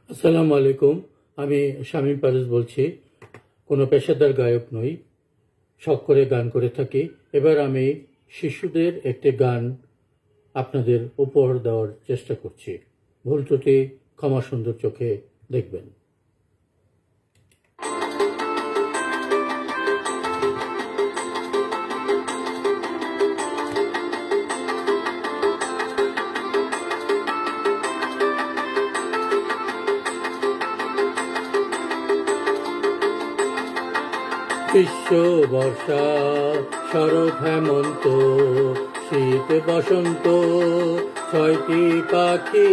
আসসালামু আলাইকুম। আমি শামীম পারভেজ বলছি। কোনো পেশাদার গায়ক নই, শখ করে গান করে থাকি। এবার আমি শিশুদের একটি গান আপনাদের উপহার দেওয়ার চেষ্টা করছি। ভুল ত্রুটি ক্ষমা সুন্দর চোখে দেখবেন। গ্রীষ্ম বর্ষা শরৎ হেমন্ত শীত বসন্ত, ছয়টি পাখি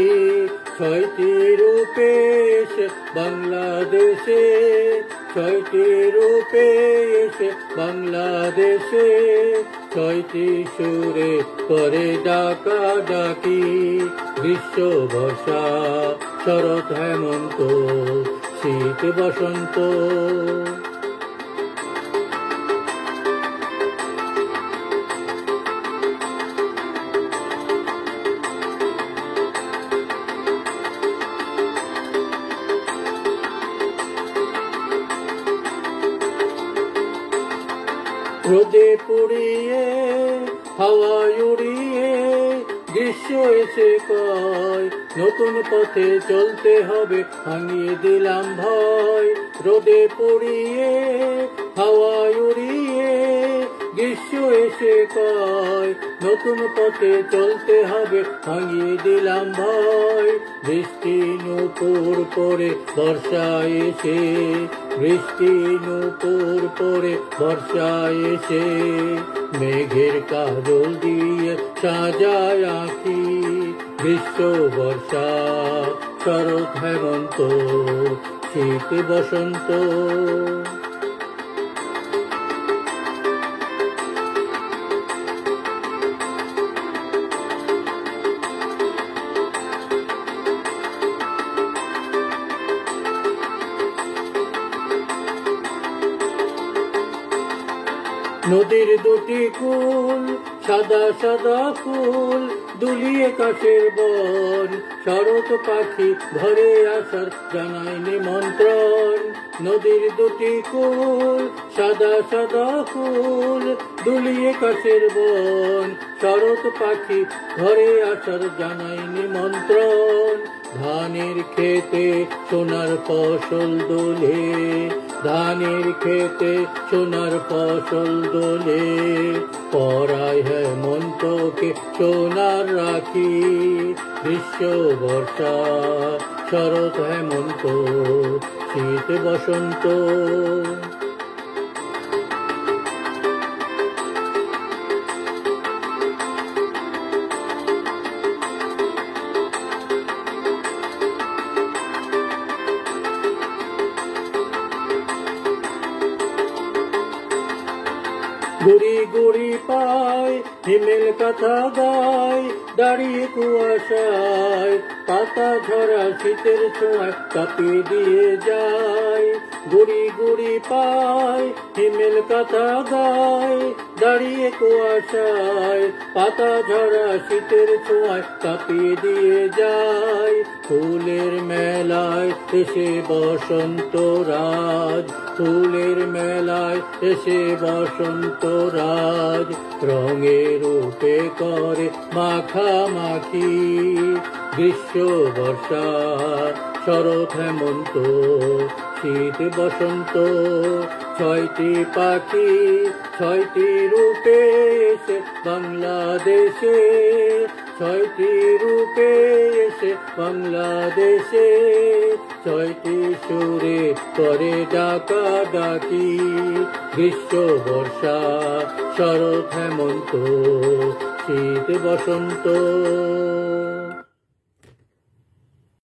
ছয়টি রূপে এসে বাংলাদেশে, ছয়টি রূপে এসে বাংলাদেশে, ছয়টি সুরে করে ডাকা ডাকি। গ্রীষ্ম বর্ষা শরৎ হেমন্ত শীত বসন্ত। রোদে পুড়িয়ে হাওয়ায় উড়িয়ে গ্রীষ্ম এসে কয় নতুন পথে চলতে হবে, ভাঙিয়ে দিলাম ভয়। রোদে পুড়িয়ে হাওয়ায় উড়িয়ে গ্রীষ্ম এসে কয় নতুন পথে চলতে হবে, ভাঙিয়ে দিলাম ভয়। বৃষ্টি নূপুর পরে বর্ষা এসে, বৃষ্টি নূপুর পরে বর্ষা এসে, মেঘের কাজল দিয়ে সাজায় আঁখি। গ্রীষ্ম বর্ষা শরৎ হেমন্ত শীত বসন্ত। নদীর দুটি কুল সাদা সাদা ফুল, দুলিয়ে কাশের বন, শরৎ পাখি ঘরে আসার জানায় নিমন্ত্রণ। নদীর দুটি কুল সাদা সাদা ফুল, দুলিয়ে কাশের বন, শরৎ পাখি ঘরে আসার জানায় নিমন্ত্রণ। ধানের খেতে সোনার ফসল দোলে, ধানের খেতে সোনার ফসল দোলে, পরায় হেমন্তকে সোনার রাখি। গ্রীষ্ম বর্ষা শরৎ হেমন্ত শীত বসন্ত। গুড়ি গুড়ি পায় হিমেল কথা গায়, দাঁড়িয়ে কুয়াশায় পাতা ঝরা শীতের ছোঁয়ায় কাঁপিয়ে দিয়ে যায়। গুড়ি গুড়ি পায় হিমেল কথা গায়, দাঁড়িয়ে কুয়াশায় পাতা ঝরা শীতের ছোঁয়ায় কাঁপিয়ে দিয়ে যায়। ফুলের মেলায় এসে বসন্ত রাজ, ফুলের মেলায় এসে বসন্ত রাজ, রঙের রূপে করে মাখামাখি। গ্রীষ্ম বর্ষা শরৎ হেমন্ত শীত বসন্ত, ছয়টি পাখি ছয়টি রূপে এসে বাংলাদেশে, ছয়টি রূপে এসে বাংলাদেশে, ছয়টি সুরে করে ডাকা ডাকি। গ্রীষ্ম বর্ষা শরৎ হেমন্ত শীত বসন্ত।